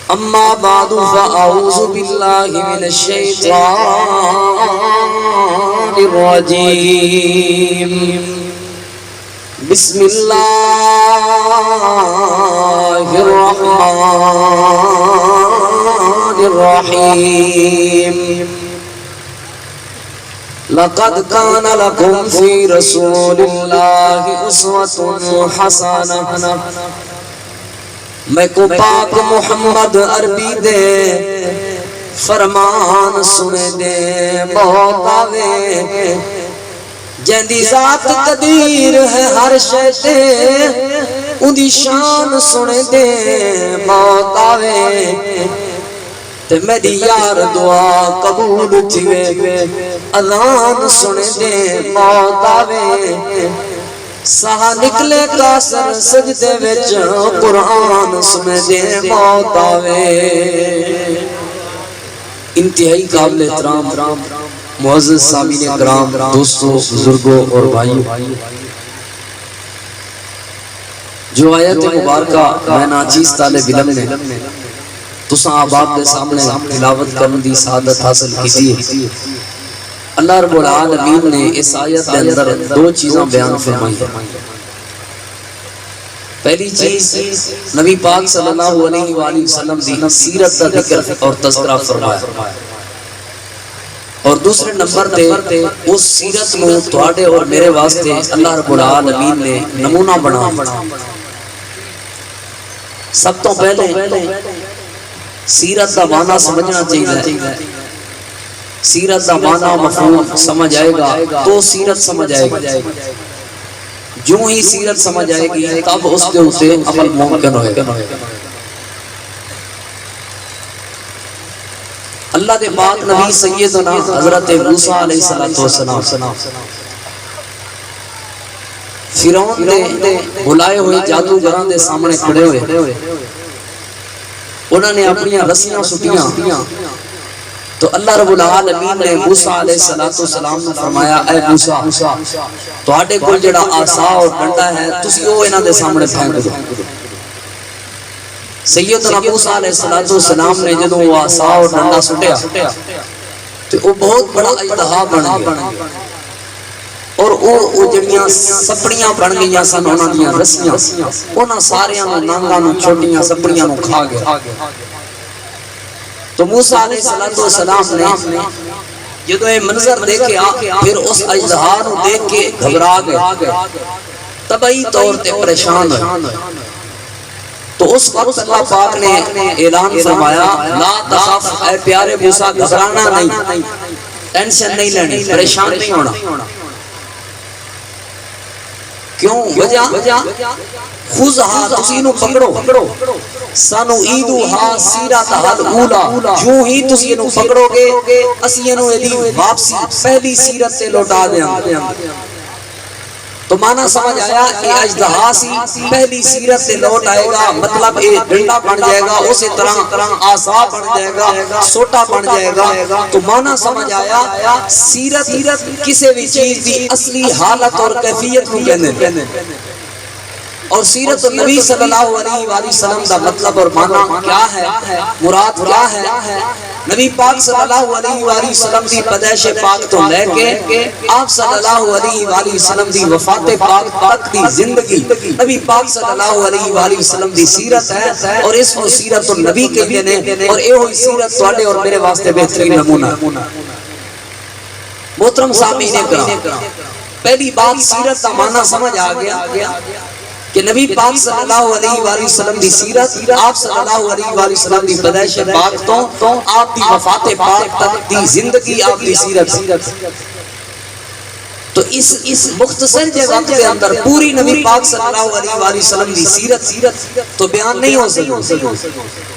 اما بعد فاعوذ باللہ من الشیطان الرجیم بسم اللہ الرحمن الرحیم لقد كان لكم في رسول الله أسوة حسنة میں کو پاک محمد عربی دے فرمان سنے دے موت آوے جہندی ذات قدیر ہے ہر شے تے اندی شان سنے دے موت آوے تے میری یار دعا قبول تھیوے اذان سنے دے موت آوے سہا نکلے کاسر سجدے وچ قرآن سنے دے موت آوے انتہائی قابل احترام معزز سامعین کرام دوستوں بزرگوں اور بھائیوں جو آیت مبارکہ میں ناچیز طالب علم نے تساں آباد کے سامنے تلاوت کرنے دی سعادت حاصل کی تھی اللہ رب العالمین نے اس آیت کے اندر دو چیزاں بیان فرمائی ہیں پہلی چیز نبی پاک صلی اللہ علیہ وآلہ وسلم دی سیرت کا ذکر اور تذکرہ فرمایا اور دوسرے نمبر تے اس سیرت میں تواڈے اور میرے واسطے اللہ رب العالمین نے نمونہ بنا سب تو پہلے سیرت کا معنی سمجھنا چاہیے سیرت کا معنی مفہوم سمجھ آئے گا تو سیرت سمجھ آئے گی جو ہی سیرت سمجھ آئے گی تب اس کے اسے عمل ممکن ہوئے گا اللہ دے پاک نبی سیدنا حضرت موسیٰ علیہ السلام فرعون نے بلائے ہوئے جادوگراں دے سامنے کھڑے ہوئے انہوں نے اپنی رسیاں سٹیاں تو اللہ رب العالمین نے موسیٰ علیہ السلام نے فرمایا اے موسیٰ تو آٹے کو جڑا آسا اور ڈنڈا ہے تسی وہ انہاں دے سامنے پھینک دو سیدنا موسیٰ علیہ السلام نے جدو وہ آسا اور ڈنڈا سٹیا تو وہ بہت بڑا اجدہا بن گیا اور وہ جڑیاں سپڑیاں بن گئیاں سن انہاں دیاں رسیاں انہاں ساریاں نانگاں نو چھوٹیاں سپڑیاں نو کھا گیا تو موسیٰ علیہ السلام نے جدو یہ منظر دیکھے پھر اس اجدہا نو دیکھ کے گھبرا گئے طبعی طور تے پریشان ہوئے تو اس وقت اللہ پاک نے اعلان فرمایا لا تخاف اے پیارے موسیٰ گھبرانا نہیں ٹینشن نہیں لینی پریشان نہیں ہونا کیوں وجہ خوزہا تسی نو پکڑو سانو ایدو ہا سیرات حد اولا جو ہی تسی نو پکڑو گے اسی نو ایدی واپسی پہلی سیرت سے لوٹا دیں تو معنی سمجھ آیا کہ اجدہا سی پہلی سیرت سے لوٹ آئے گا مطلب یہ ڈنڈا بن جائے گا اسی طرح آسا بن جائے گا سوٹا بن جائے گا تو معنی سمجھ آیا سیرت کسی بھی چیز دی اصلی حالت اور کیفیت کو کہنے اور سیرت نبی صلی اللہ علیہ وآلہ وسلم دا مطلب اور معنی کیا ہے مراد کیا ہے نبی پاک صلی اللہ علیہ وآلہ وسلم دی پیدائش پاک تو لے کے آپ صلی اللہ علیہ وآلہ وسلم دی وفات پاک تک دی زندگی نبی پاک صلی اللہ علیہ وآلہ وسلم دی سیرت ہے اور اس کو سیرت النبی کے لیے اور اے ہوئی سیرت تواڈے اور میرے واسطے بہترین نمونہ محترم سامعین کرام پہلی بات سیرت کا معنی سمجھ آ گیا کہ نبی پاک صلی اللہ علیہ وآلہ وسلم دی سیرت آپ صلی اللہ علیہ وآلہ وسلم دی پیدائش پاک تو آپ دی وفات پاک تک دی زندگی آپ دی سیرت تو اس مختصر جے وقت کے اندر پوری نبی پاک صلی اللہ علیہ وآلہ وسلم دی سیرت تو بیان نہیں ہو سکتی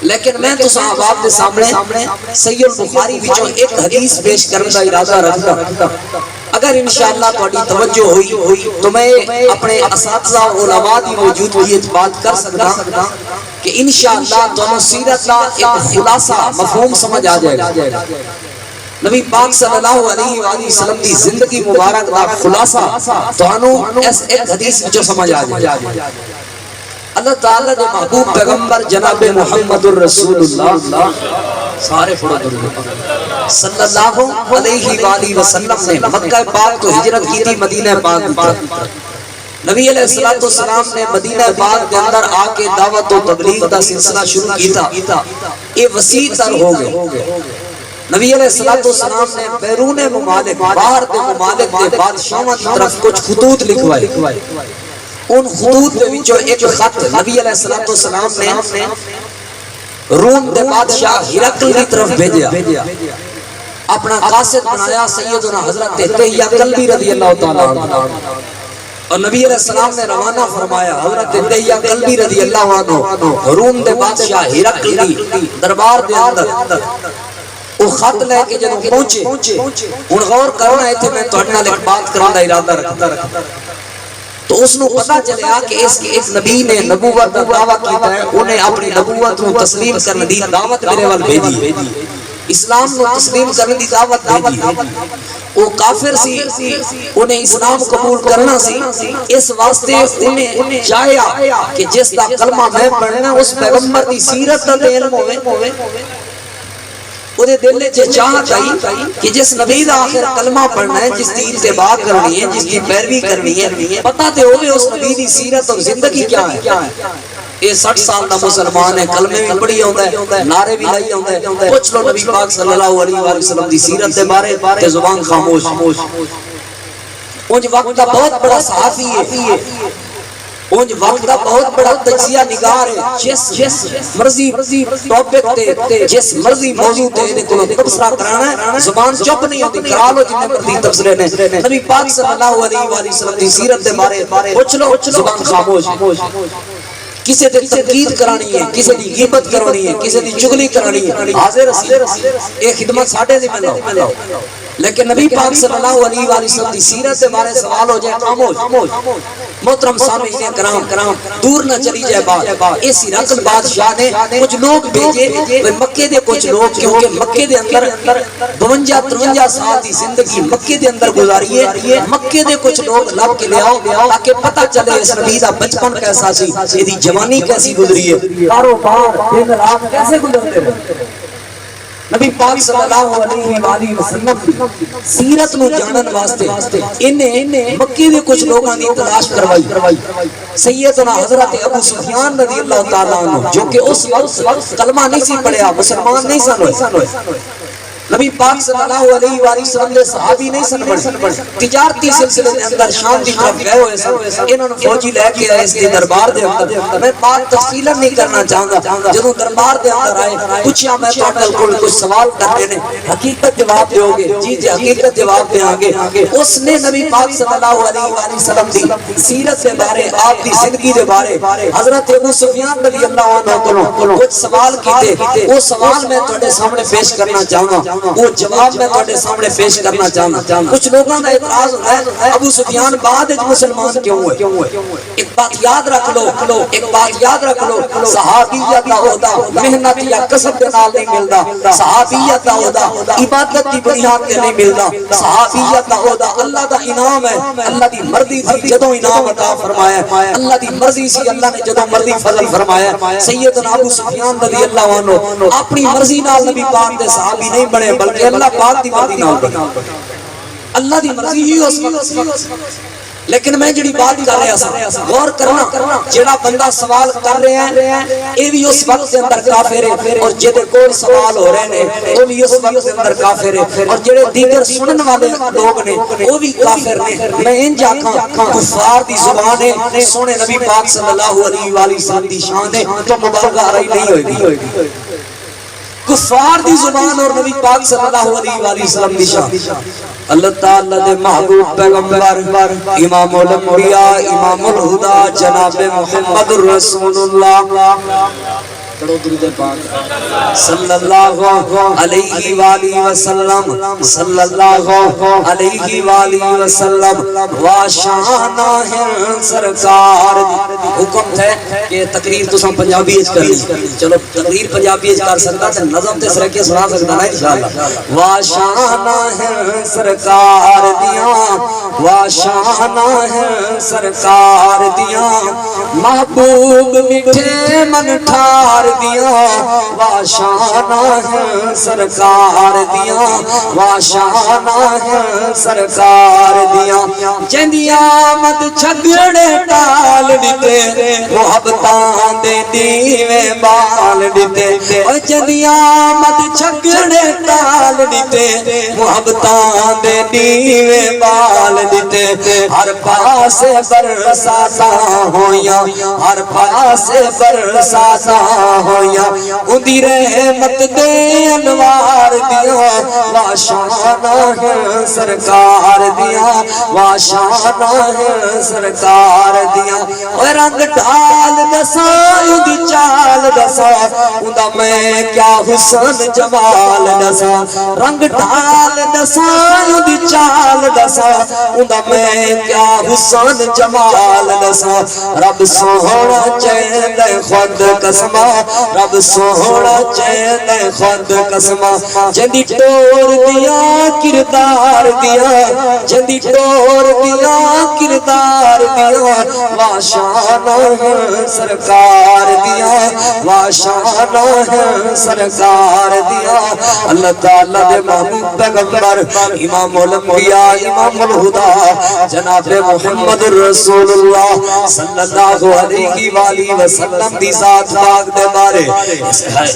لیکن میں تو صحابات کے سامنے صحیح البخاری وچوں ایک حدیث پیش کرنے کا ارادہ رکھتا اگر انشاءاللہ تواڈی توجہ ہوئی تو میں اپنے اساتذہ علماء دی موجودگی وچ بات کر سکتا کہ انشاءاللہ تانوں سیرت کا ایک خلاصہ مفہوم سمجھ آ جائے گا نبی پاک صلی اللہ علیہ وآلہ وسلم دی زندگی مبارک کا خلاصہ تانوں اس ایک حدیث وچوں سمجھ آ جائے اللہ تعالیٰ دے محبوب پیغمبر جناب محمد الرسول اللہ سارے پڑھو درود صلی اللہ علیہ وآلہ وسلم نے مکہ پاک تو ہجرت کی تھی مدینہ پاک کی طرف۔ نبی علیہ السلام نے مدینہ پاک کے اندر آ کے دعوت و تبلیغ دا سلسلہ شروع کیتا، یہ وسیع تر ہو گئے۔ نبی علیہ السلام نے بیرون ممالک باہر دے ممالک دے بادشاہوں کی طرف کچھ خطوط لکھوائے، ان خطوط دے وچوں ایک خط نبی علیہ السلام نے روم دے بادشاہ ہرقل کی طرف بھیجا، اپنا قاصد بنایا سیدنا حضرت دہیہ کلبی رضی اللہ تعالیٰ عنہ، اور نبی علیہ السلام نے روانہ فرمایا حضرت دہیہ کلبی رضی اللہ عنہ روم دے بادشاہ ہرقل دی دربار دے اندر وہ خط لے کے جنہوں پہنچے۔ ان غور کرنا ہے تھے میں توڑنا لکھ بات کرنے دا ارادہ رکھتا، تو اس نے پتا چلیا کہ اس نبی نے نبوت کا دعویٰ کیتا ہے، انہیں اپنی نبوت کو تسلیم کرنے دی دعوت میرے وال بھیجی، اسلام کو تسلیم کرنے دی دعوت بھیجی۔ وہ کافر سی، انہیں اسلام قبول کرنا سی، اس واسطے انہیں چاہیا کہ جس دا کلمہ میں پڑھنا اس پیغمبر دی سیرت دا علم ہوئے، انہیں دل سے چاہت آئی کہ جس نبی دا آخر کلمہ پڑھنا ہے، جس دی اتباع کرنی ہے، جس دی پیروی کرنی ہے، پتہ تے ہوئے اس نبی دی سیرت اور زندگی کیا ہے۔ یہ 60 سال دا مسلمان ہے، کلمے بھی پڑھی ہوتا ہے، نعرے بھی لائی ہوتا ہے، پوچھ لو نبی پاک صلی اللہ علیہ وآلہ وسلم دی سیرت دے بارے تے زبان خاموش۔ انج وقت دا بہت بڑا صحافی ہے، انج وقت دا بہت بڑا تجزیہ نگار ہے، جس مرضی ٹاپک تے جس مرضی موضوع تے انہیں کو تبصرہ کرانا ہے، زبان چپ نہیں ہوتی، کرا لو جنہیں مرضی تبصرے نے۔ نبی پاک صلی اللہ علیہ وآلہ وسلم دی سیرت دے بارے پوچھ لو، زبان خاموش۔ کسی دی تنقید کرانی ہے، کسی دی غیبت کرانی ہے، کسی دی چغلی کرانی ہے، حاضر ایک خدمت ساڑھے دی میں لاؤ، لیکن نبی پاک صلی اللہ علیہ وآلہ وسلم دی سیرت سے بارے سوال ہو جائے خاموش۔ محترم سامعین کرام، دور نہ چلی جائے بات، اس ہرقل بادشاہ نے کچھ لوگ بھیجے، مکے دے کچھ لوگ، کیونکہ مکے دے اندر 52-53 سال دی زندگی مکے دے اندر گزاری ہے، مکے دے کچھ لوگ لب کے لے آؤ تاکہ پتہ چلے اس نبی دا بچپن کیسا سی، یہ دی جوانی کیسی گزری ہے، کاروبار دن رات کیسے گزرتے ہیں۔ نبی پاک صلی اللہ علیہ وآلہ وسلم کی سیرت نو جانن واسطے انہیں مکی دے کچھ لوگاں دی تلاش کروائی۔ سیدنا حضرت ابو سفیان رضی اللہ تعالیٰ عنہ جو کہ اس وقت کلمہ نہیں سی پڑھیا، مسلمان نہیں سن، نبی پاک صلی اللہ علیہ وآلہ وسلم نے صحابی نہیں سن پڑھے، تجارتی سلسلے کے اندر شام دی طرف گئے ہوئے سن، انہوں نے فوجی لے کے آئے اس کے دربار دے اندر۔ میں بات تفصیلا نہیں کرنا چاہتا، جدوں دربار دے اندر آئے پوچھا میں تواڈے کول کچھ سوال کرنے نے، حقیقت جواب دیو گے؟ جی حقیقت جواب دیاں گے۔ اس نے نبی پاک صلی اللہ علیہ وآلہ وسلم دی سیرت کے بارے، آپ دی زندگی کے بارے حضرت ابو سفیان رضی اللہ عنہ کو کچھ سوال کیتے، وہ سوال میں تواڈے سامنے پیش کرنا چاہتا، وہ جواب میں تواڈے سامنے پیش کرنا چاہتا۔ کچھ لوگوں کا اعتراض ہوتا ہے ابو سفیان بعد وچ مسلمان کیوں ہوئے؟ ایک بات یاد رکھ لو، صحابیت دا عہدہ محنت یا کسب دے نال نہیں ملدا، صحابیت دا عہدہ عبادت دی بنیاد تے نہیں ملدا، صحابیت دا عہدہ اللہ دا انعام ہے، اللہ دی مرضی تھی جدوں انعام عطا فرمایا، اللہ دی مرضی سی اللہ نے جدوں مرضی فضل فرمایا۔ سیدنا ابو سفیان رضی اللہ عنہ اپنی مرضی نال نبی پاک دے صحابی نہیں بنے، بلکہ اللہ پاک دی مرضی نال بنے، اللہ دی مرضی ہی اس وقت۔ لیکن میں جڑی بات کر رہا سا، غور کرنا، جڑا بندہ سوال کر رہے ہیں یہ بھی اس وقت کے اندر کافر ہے، اور جدے کول سوال ہو رہے ہیں وہ بھی اس وقت کے اندر کافر ہے، اور جڑے دیگر سنن والے لوگ نے وہ بھی کافر نے۔ میں انج آکھاں کفار دی زبان ہے، سونے نبی پاک صلی اللہ علیہ وآلہ وسلم دی شان ہے تو مبالغہ رہی نہیں ہوئے گی۔ کفار دی زبان اور نبی پاک صلی اللہ علیہ وآلہ وسلم دی شان، اللہ تعالیٰ دے محبوب پیغمبر امام الانبیاء امام الہدا جناب محمد الرسول اللہ پڑھو درود پاک صلی اللہ علیہ وآلہ وسلم صلی اللہ علیہ وآلہ وسلم واشانہ ہے سرکار حکم تھے کہ تقریر تو سم پنجابی اچ کرنی چلو تقریر پنجابی اچ کر سکتا تے نظم تے سرکے سنا سکتا نا انشاءاللہ واشانہ ہے سرکار دیاں واشانہ ہے سرکار دیاں محبوب میٹھے من ٹھار دیاں واشانہ ہے سرکار دیاں واشانہ ہے سرکار دیاں جندی آمد جھگڑے ٹال دیتے محبتاں دے دیوے بال دیتے جندی آمد جھگڑے ٹال دیتے محبتاں دے دیوے بال دیتے ہر پاس برساتا ہویاں ہر پاس برساتا ہویاں اندی رحمت دے انوار دیا واشانہ ہے سرکار دیا واشانہ ہے سرکار دیا اور رنگ ڈال دساں اندی چال دساں اندہ میں کیا حسن جمال دساں رنگ ڈال دساں اندی چال دساں اندہ میں کیا حسن جمال دساں رب سونا چین خود قسمہ رب سونا چین خود قسمہ جندی ٹور دیا کردار دیا جندی ٹور دیا کردار دیا واشانہ ہے سرکار دیا واشانہ ہے سرکار دیا اللہ تعالیٰ دے محبوب پیغمبر امام الانبیاء امام الہدا جناب محمد رسول اللہ صلی اللہ علیہ وآلہ وسلم دی ذات پاک دے بارے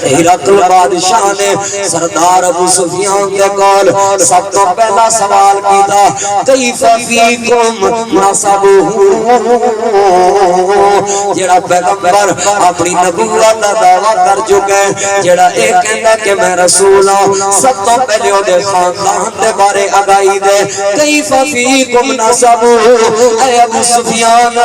ہرقل بادشاہ نے سردار ابو سفیان کے کول سب تو پہلا سوال کیتا کیف فیکم نسبہ جڑا پیغمبر اپنی نبوت دا دعویٰ کر چکے جڑا ایک کہندا کہ میں رسول ہوں سب تو پہلے او دے خاندان دے بارے آگاہی دے کیف فیکم نسبہ اے ابو سفیان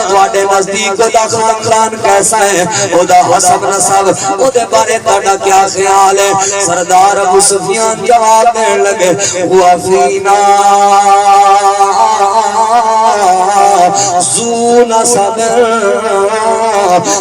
تواڈے نزدیک دا خاندان کیسا ہے او دا حسب نسب او دے بارے تہاڈا کیا خیال ہے سردار ابو سفیان جواب دین لگے وفینا ذو نسب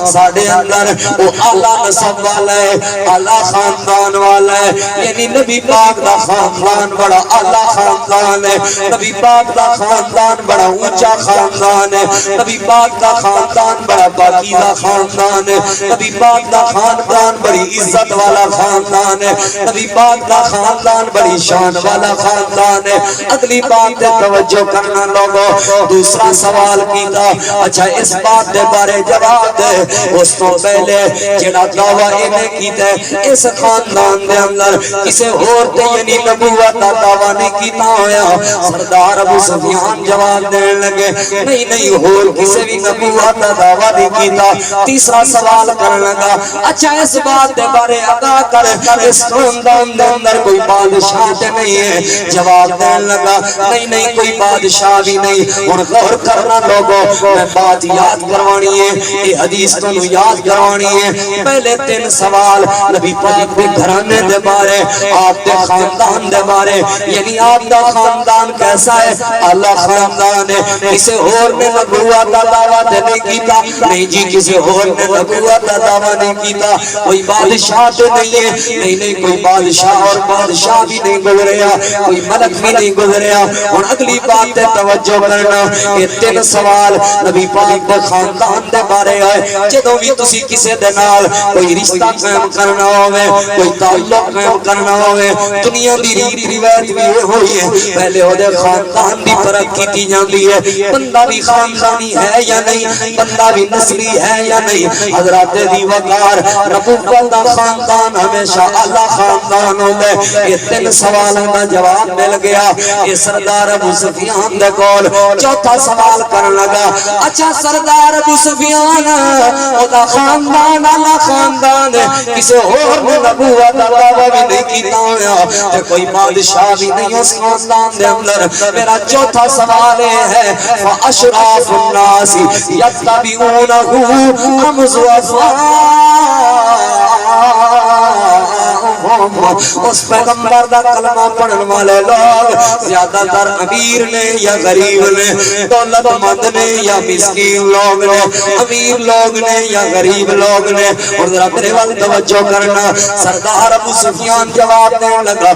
ساڈے اندر او اعلیٰ نسب والا ہے اعلیٰ خاندان والا ہے یعنی نبی پاک دا خاندان بڑا اعلیٰ خاندان ہے نبی پاک دا خاندان بڑا اونچا خاندان ہے نبی پاک دا خاندان بڑا پاکیزہ خاندان ہے نبی پاک دا خاندان بڑی عزت والا خاندان ہے نبی پاک دا خاندان بڑی شان والا خاندان ہے اگلی بات دے توجہ کرنا لوگو دوسرا سوال کیتا اچھا اس بات دے بارے جواب دے اس تو پہلے جڑا دعویٰ انہیں کیتا ہے اس خاندان دے اندر کسے اور تے یعنی نبوت دا دعویٰ نہیں کیتا ہویا سردار ابو سفیان جواب دین لگے نہیں نہیں اور کسے بھی نبوت دا دعویٰ نہیں کیتا تیسرا سوال کرنے لگا اچھا اس بات دے بارے آگاہ کر اس خاندان دے اندر کوئی بادشاہ تے نہیں ہے جواب دین لگا نہیں نہیں کوئی بادشاہ بھی نہیں اور غور کرنا لوگوں میں بات یاد کروانی ہے یہ حدیث تو یاد کروانی ہے پہلے 3 سوال نبی پاک دے گھرانے دے بارے آپ دے خاندان دے بارے یعنی آپ دا خاندان کیسا ہے اللہ خاندان ہے کسے اور نے نبوت دا دعویٰ نہیں کیتا نہیں جی کسے اور نے نبوت دا دعویٰ نہیں کیتا کوئی بادشاہ تو نہیں ہے نہیں نہیں کوئی بادشاہ اور بادشاہ بھی نہیں گزریا کوئی ملک بھی نہیں گزریا اور اگلی بات ہے توجہ کرنا یہ 3 سوال نبی پاک دے خاندان دے بارے آئے جدوں بھی تسی کسے دے نال کوئی رشتہ قائم کرنا ہوئے کوئی تعلق قائم کرنا ہوئے دنیا دی ریت روایت بھی ہوئی ہے پہلے ہو دے خاندان دی پرکھ کیتی جاندی ہے بندہ بھی خاندانی ہے یا نہیں بندہ بھی نسلی ہے یا نہیں حضرات دی وقار نبوت دا خاندان ہمیشہ اعلی خاندان ہوندے. یہ 3 سوالوں دا جواب مل گیا. یہ سردار ابو سفیان دے کول چوتھا سوال کرن لگا. اچھا سردار ابو سفیان او دا خاندان اعلی خاندان ہے, کسی اور نے نبوت دا دعویٰ بھی نہیں کیتا ہویا تے کوئی بادشاہ بھی نہیں اس خاندان دے اندر. میرا چوتھا سوال ہے فاشراف الناس یتبعونہ ام اس پیغمبر دا کلمہ پڑھن والے لوگ زیادہ تر امیر نے یا غریب نے, دولت مند نے یا مسکین لوگ نے, امیر لوگ نے یا غریب لوگ نے. اور ذرا میرے وقت توجہ کرنا. سردار ابو سفیان جواب دینے لگا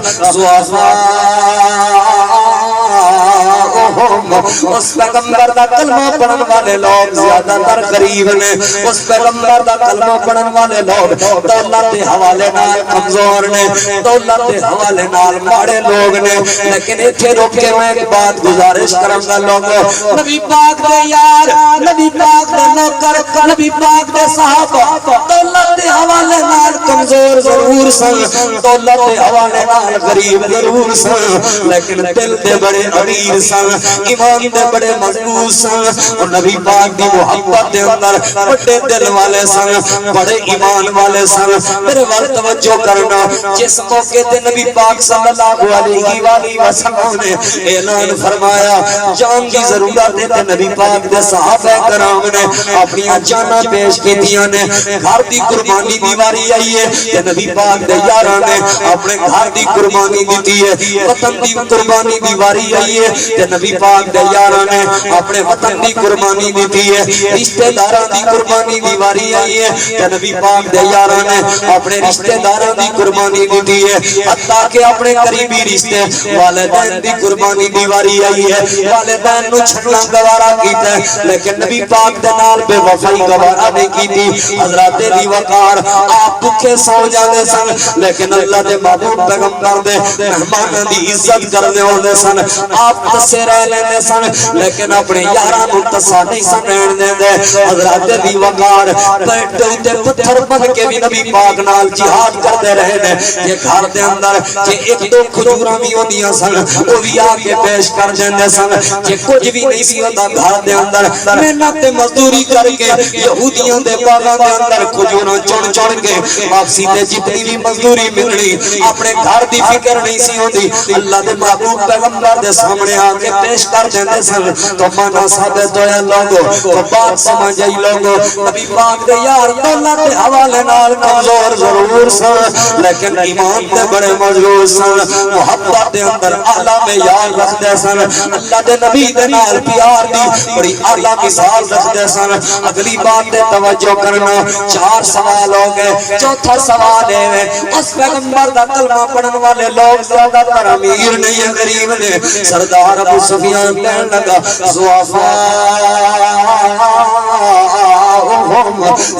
اس پیغمبر دا کلمہ پڑھن والے لوگ زیادہ تر غریب نے, اس پیغمبر دا کلمہ پڑھن والے لوگ دولت دے حوالے نال کمزور نے, دولت دے حوالے نال ماڑے لوگ نے. لیکن ایتھے روک کے میں ایک بات گزارش کروں گا لوگوں, نبی پاک دے یار, نبی پاک دے نوکر, نبی پاک دے صحابہ دولت دے حوالے نال کمزور ضرور سن, دولت دے حوالے نال غریب ضرور سن, لیکن دل دے بڑے امیر سن, ایمان دے بڑے مضبوط سن, اور نبی پاک دی محبت دے اندر بڑے دل والے سن, بڑے ایمان والے سن. میرے وقت توجہ کرنا. جس موقع تے نبی پاک صلی اللہ علیہ وآلہ وسلم نے اعلان فرمایا جان کی ضرورت ہے تے نبی پاک دے صحابہ کرام نے اپنی جاناں پیش کیتیاں نے. گھر دی قربانی دی واری آئی ہے تے نبی پاک دے یاراں نے اپنے گھر دی قربانی دتی ہے. وطن دی قربانی دی واری آئی ہے تے نبی پاک دے یاراں نے اپنے وطن دی قربانی دتی ہے. رشتہ داراں دی قربانی دی واری آئی ہے تے نبی پاک دے یاراں نے اپنے رشتہ داراں دی قربانی دیتی ہے. حتیٰ کہ اپنے قریبی رشتے والدین دی قربانی دی واری آئی ہے. والدین نو چھڑنا گوارا کیتا ہے لیکن نبی پاک دے نال بے وفائی گوارا نہیں کیتی. حضرات دی وقار آپ بھوکے سو جاندے سن لیکن اللہ دے محبوب پیغمبر دے مہماناں دی عزت کرنے ہوندے سن. آپ تسے رہ لیندے سن لیکن اپنے یاراں نو تسا نہیں سن رہن دیندے. حضرات دی وقار پیٹ تے پتھر بن کے بھی نبی پاک نال جہاد کرتے رہے نے. یہ گھر دے اندر کہ ایک دو کھجوراں بھی ہوندیاں سن وہ بھی آ کے پیش کر دیندے سن. کہ کچھ بھی نہیں سی ہوندا گھر دے اندر محنت تے مزدوری کر کے یہودیاں دے باغاں دے اندر کھجوراں چن چن کے واپسی تے جتنی بھی مزدوری ملنی اپنے گھر دی فکر نہیں سی ہوندی. اللہ دے محبوب پیغمبر دے سامنے آ کے پیش کر دیندے سن. تو مانا ثابت ہویا لوگوں, تو بات سمجھ آئی لوگوں. نبی پاک دے یار دولت دے حوالے نال کمزور ضرور سن لیکن ایمان دے بڑے مضبوط سن. محبت دے اندر اعلیٰ معیار رکھدے سن. اللہ دے نبی دے نال پیار دی بڑی اعلیٰ مثال رکھدے سن. اگلی بات دے توجہ کرنا. 4 سوال ہو گئے. چوتھا سوال ہے اس پیغمبر دا کلمہ پڑھن والے لوگ زیادہ تر امیر نہیں ہیں غریب نے. سردار ابو سفیان کہنے لگا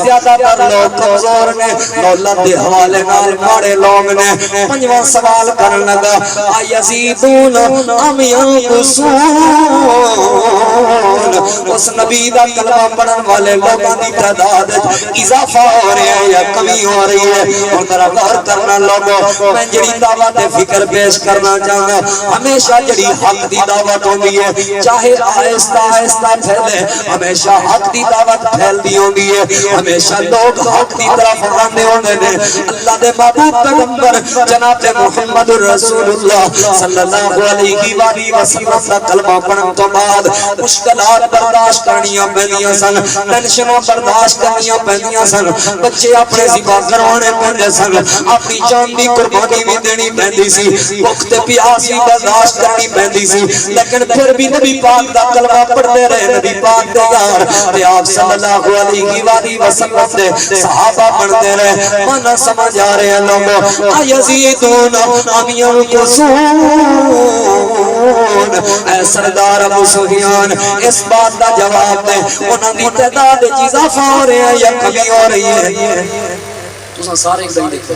زیادہ تر لوگ کمزور نے, دولت دے حوالے نال ماڑے لوگ نے. 5واں سوال کرن لگا ایزیدون ام ینقصون, اس نبی دا کلمہ پڑھن والے لوگاں دی تعداد اضافہ ہو رہا ہے یا کمی ہو رہی ہے. اور ذرا غور کرنا لوگوں, میں جڑی دعوت فکر پیش کرنا چاہنا, ہمیشہ جڑی حق دی دعوت ہوندی ہے چاہے آہستہ آہستہ پھیلے, ہمیشہ حق دی دعوت پھیلدی ہوندی ہے. ہمیشہ لوگ حق دی طرف آنے ہوندے نے. اللہ دے محبوب پیغمبر جناب محمد رسول اللہ صلی اللہ علیہ وآلہ وسلم دا کلمہ پڑھن تو بعد مشکلات برداشت کرنیاں پیندیاں سن, ٹینشنوں برداشت کرنیاں پیندیاں سن, بچے اپنے ذبح کروانے پیندے سن, اپنی جان دی قربانی بھی دینی پیندی سی, بھوک تے پیاس بھی برداشت کرنی پیندی سی. لیکن پھر بھی نبی پاک دا کلمہ پڑھتے رہے. نبی پاک دے یار تے آپ صلی اللہ علیہ وآلہ وسلم دے صحابہ بنتے رہے. مانا سمجھ آ رہے ہیں لوگوں. ایزیدون ام ینقصون, اے سردار ابو سفیان اس بات دا جواب دے انہاں دی تعداد اضافہ ہو رہے ہیں یا کمی ہو رہی ہے. تساں سارے ایک دم دیکھو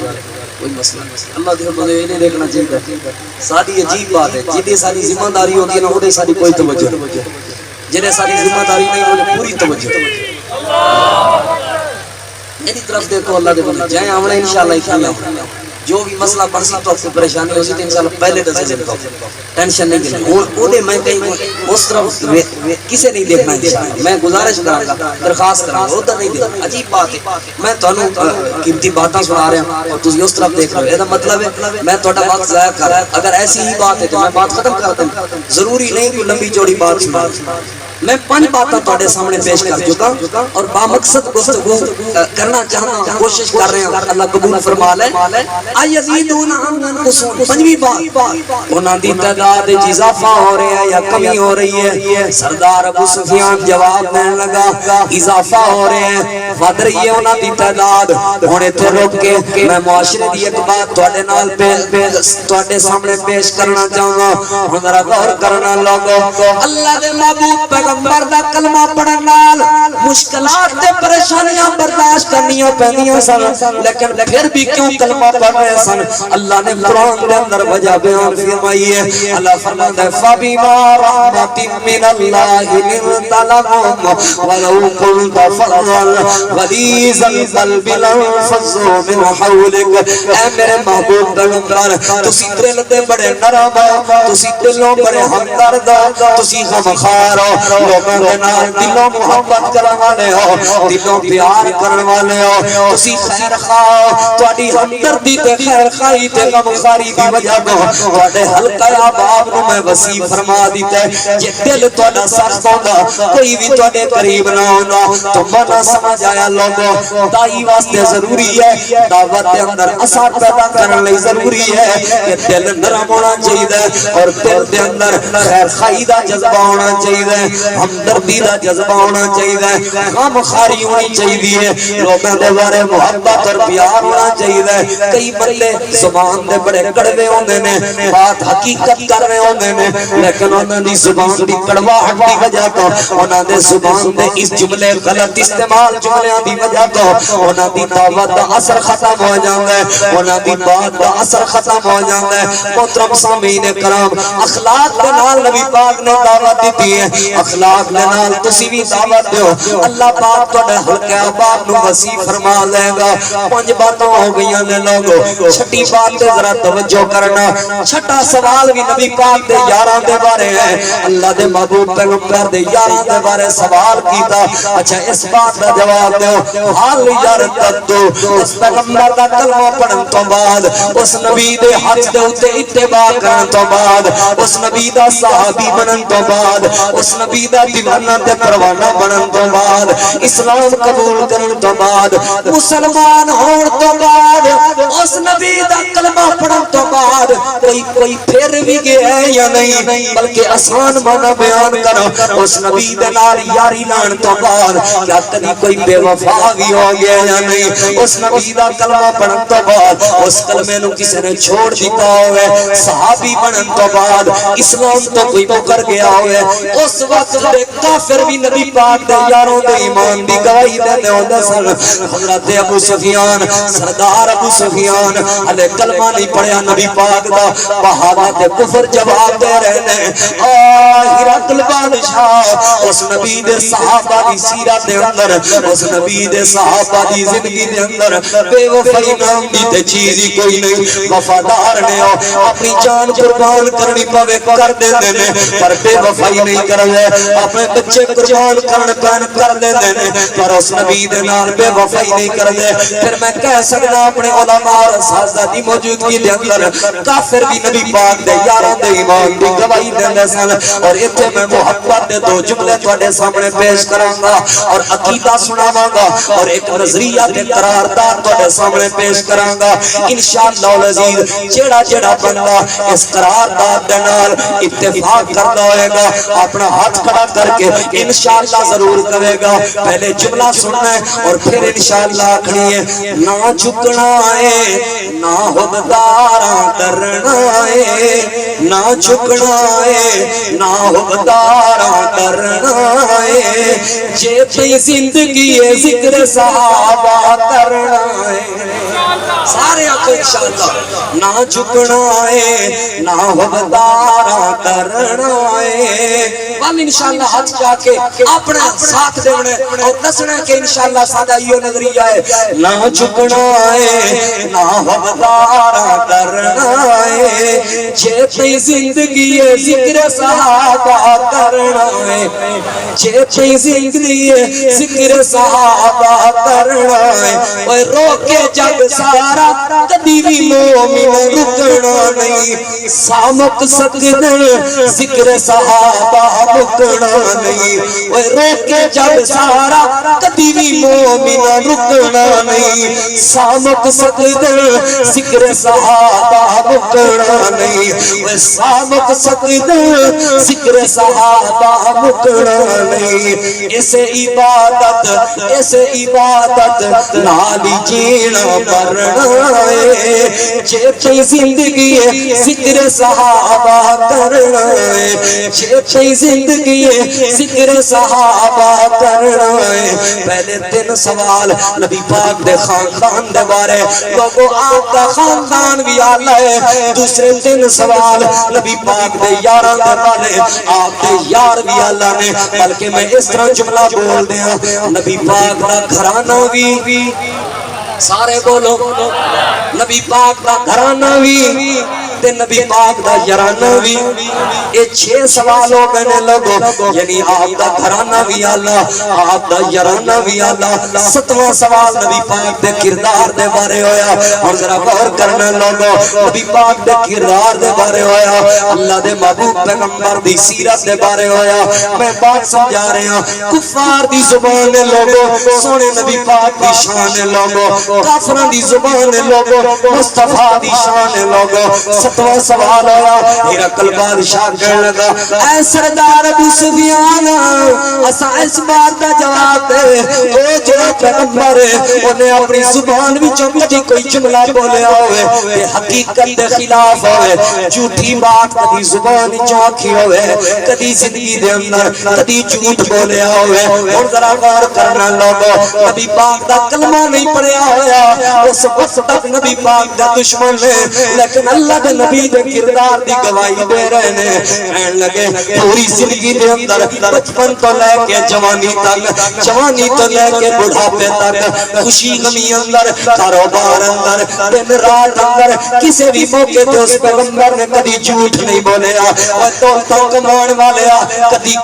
کوئی مسئلہ نہیں. اللہ دے بندے انہیں دیکھنا چاہیے. ساری عجیب بات ہے جدی ساری ذمہ داری ہوتی ہے نا وہ ساری کوئی توجہ نہیں, جنہیں ساری ذمہ داری نہیں ہوتی پوری توجہ. میری طرف دیکھو اللہ دے بندے جائیں آمنے انشاءاللہ کیا جو بھی مسئلہ بن سی تو پریشانی ہو سی تو انشاءاللہ پہلے دس دن کو ٹینشن نہیں دینا اوڑے میں کہیں اس طرف کسے نہیں دیکھنا انشاءاللہ میں گزارش کروں گا درخواست کروں گا ادھر نہیں دیکھنا عجیب بات ہے میں تانوں قیمتی باتاں سنا رہا ہوں اور تسی اس طرف دیکھ رہے ہو یہ مطلب ہے میں تہاڈا وقت ضائع کر رہا ہوں اگر ایسی ہی بات ہے تو میں بات ختم کر دوں ضروری نہیں کہ لمبی چوڑی بات سنا میں 5 باتیں تہاڈے سامنے پیش کر چکا اور با مقصد گفتگو کرنا چاہنا کوشش کر رہے ہیں اللہ قبول فرما لے ایزیدون ام ینقصون 5ویں بات انہاں دی تعداد وچ اضافہ ہو رہا ہے یا کمی ہو رہی ہے سردار ابو سفیان جواب دینے لگا اضافہ ہو رہے ہیں ود رہی ہے انہاں دی تعداد ہن ایتھے رک کے میں معاشرے دی ایک بات تہاڈے نال تہاڈے سامنے پیش کرنا چاہوں گا ہن ذرا غور کرنا لوگو اللہ دے محبوب پیغمبر دا کلمہ پڑھن نال مشکلات تے پریشانیاں برداشت کرنیاں پیندیاں سن لیکن پھر بھی کیوں کلمہ پڑھ رہے سن اللہ نے قرآن دے اندر وجہ بیان فرمائی ہے اللہ فرماتا ہے فَبِمَا رَحْمَةٍ مِّنَ اللَّهِ لِنْتَ لَهُمْ وَلَوْ كُنْتَ فَظًّا غَلِيظَ الْقَلْبِ لَانفَضُّوا مِنْ حَوْلِكَ اے میرے محبوب پیغمبر تسی دل دے بڑے نرم ہو تسی دلوں بڑے ہمدرد ہو تسی غمخوار ہو لوگوں کے نال دلوں محبت کرن والے ہو دلوں پیار کرن والے ہو تسی خیر خواہ تہاڈی ہمدردی تے خیر خواہی تے غمخواری دی وجہ تو تہاڈے حلقہ احباب نو میں وسیع فرما دیتا ہے جے دل تہاڈا سخت ہوندا کوئی بھی تہاڈے قریب نہ ہوندا تو منا سمجھ آیا لوگو دائی واسطے ضروری ہے دعوت دے اندر اثر پیدا کرن لئی ضروری ہے کہ دل نرم ہونا چاہیے اور دل دے اندر خیر خواہی دا جذبہ ہونا چاہیے ہمدردی دا جذبہ ہونا چاہیے غم خاری ہونی چاہیے لوگوں دے بارے محبت اور پیار ہونا چاہیے کئی بندے زبان دے بڑے کڑوے ہوندے نے بات حقیقت کر رہے ہوندے نے لیکن انہاں دی زبان دی کڑواہٹ دی وجہ تو انہاں دے زبان دے اس جملے غلط استعمال جملیاں دی وجہ تو انہاں دی دعوت دا اثر ختم ہو جاندا ہے انہاں دی بات دا اثر ختم ہو جاندا ہے محترم سامعین کرام اخلاق دے نال نبی پاک نے دعوت دی ہے اخلاق دے نال تسی بھی دعوت دیو اللہ پاک تہاڈے حلقہ احباب نو وسیع فرما لے گا 5 باتاں ہو گئیاں نے لوگو چھٹی بات تے ذرا توجہ کرنا چھٹا سوال بھی نبی پاک دے یاراں دے بارے ہے اللہ دے محبوب پیغمبر دے یاراں دے بارے سوال کیتا اچھا اس بات دا جواب دیو حال یار تدو اس پیغمبر دا کلمہ پڑھن تو بعد اس نبی دے حق دے اوتے اتباع کرن تو بعد اس نبی دا صحابی بنن تو بعد اس نبی دا دیوانہ تے پروانہ بنن تو بعد اسلام قبول کرن تو بعد مسلمان ہون تو بعد اس نبی دا کلمہ پڑھن تو بعد کوئی پھر بھی گیا ہے یا نہیں بلکہ آسان معنی بیان کرو اس نبی دے نال یاری لان تو بعد کیا کبھی کوئی بے وفا بھی ہو گیا یا نہیں اس نبی دا کلمہ پڑھن تو بعد اس کلمے نو کسی نے چھوڑ دیتا ہوئے صحابی بنن تو بعد اسلام تو کوئی مکر گیا ہوئے اس وقت دے کافر بھی نبی پاک دے یاروں دے ایمان دی گواہی دینے ہوندے سن حضرت ابو سفیان سردار ابو سفیان علیہ کلمہ نہیں پڑھیا نبی پاک دا بہادت کفر جواب دے رہنے ہرقل بادشاہ اس نبی دے صحابہ دی سیرت دے اندر اس نبی دے صحابہ دی زندگی دے اندر بے وفائی نام دی تے چیز ہی کوئی نہیں وفادار نے ہو اپنی جان قربان کرنی پوے کر دے نے پر بے وفائی نہیں کر لے اپنے بچے قربان کرن پین کر دے نے پر اس نبی دے نال بے وفائی نہیں کر دے پھر میں کہہ سکنا اپنے علماء اور اساتذہ دی موجودگی دے اندر کافر بھی نبی پاک دے یاراں دے ایمان دی گواہی دیندے سن اور ایتھے میں محبت دے 2 جملے تواڈے سامنے پیش کراں گا اور عقیدہ سناواں گا اور ایک نظریہ تے قرارداد تواڈے سامنے پیش کراں گا انشاءاللہ العزیز جیڑا بندہ اس قرارداد دے نال اتفاق کردا ہوئے گا اپنا ہاتھ کھڑا کر کے انشاءاللہ ضرور کہے گا پہلے جملہ سننا ہے اور پھر انشاءاللہ آکھنی ہے نہ جھکنا ہے نہ حقداراں کرنا ہے نہ جھکنا ہے نہ حقداراں کرنا ہے جے پہ زندگی ذکر صحابہ کرنا ہے سارے آقا انشاءاللہ نہ جھکنا ہے نہ وغدارا کرنا ہے وال انشاءاللہ ہاتھ جا کے اپنا ساتھ دیونے اور دسنا کہ انشاءاللہ سادہ یہ نظریہ ہے نہ جھکنا ہے نہ وغدارا کرنا ہے جیتی زندگی ذکر صحابہ کرنا ہے جیتی زندگی ذکر صحابہ کرنا ہے اور روکے جب سارا کبھی بھی مومن رکنا نہیں سامک سکدن ذکر صحابہ رکنا نہیں اور روکے جب سارا کبھی بھی مومن رکنا نہیں سامک سکدن ذکر صحابہ رکنا نہیں اور سامک سکدن ذکر صحابہ رکنا نہیں اسے عبادت نالی جینا مرنا ہے جیتی زندگی ذکر صحابہ کرنا ہے جیتی زندگی ذکر صحابہ کرنا ہے پہلے 3 سوال نبی پاک دے خاندان دے بارے لوگوں آپ کا خاندان بھی آلہ ہے دوسرے 3 سوال نبی پاک دے یاران دے بارے آپ دے یار بھی آلہ نے بلکہ میں اس طرح جملہ بول دیا نبی پاک دا گھرانہ بھی سارے بولو نبی پاک دا گھرانہ بھی تے نبی پاک دا یارانہ بھی یہ 6 سوال ہو گئے لوگوں یعنی آپ دا گھرانہ بھی اللہ آپ دا یارانہ بھی اللہ 7واں سوال نبی پاک دے کردار دے بارے ہویا اور ذرا غور کرنا لوگوں نبی پاک دے کردار دے بارے ہویا اللہ دے محبوب پیغمبر دی سیرت دے بارے ہویا میں بات سمجھا رہے ہیں کفار دی زبان لوگوں سونے نبی پاک دی شان لوگوں کافران دی زبان لوگوں مصطفیٰ دی شان لوگوں 7واں سوال ہویا ہرقل بادشاہ کہنے لگا اے سردار ابو سفیان اسا اس بات کا جواب دے او جو پیغمبر انہیں اپنی زبان بھی چمٹی کوئی جملہ بولے ہوئے کہ حقیقت دے خلاف ہوئے جھوٹی بات کدی زبان چاکی ہوئے کدی زندگی دے اندر کدی جھوٹ بولے ہوئے اور ذرا غور کرنا لوگوں نبی پاک دا کلمہ نہیں پڑھیا ہویا اس وقت تک نبی پاک دا دشمن نے لیکن اللہ دے نبی دے کردار دی گواہی دے رہے نے کہنے لگے پوری زندگی دے اندر بچپن تو لے کے جوانی تو لے کے بڑھاپے تک خوشی غمی اندر کاروبار اندر دن رات اندر کسی بھی موقع تے اس پیغمبر نے کبھی جھوٹ نہیں بولیا اور تو کمان والے کبھی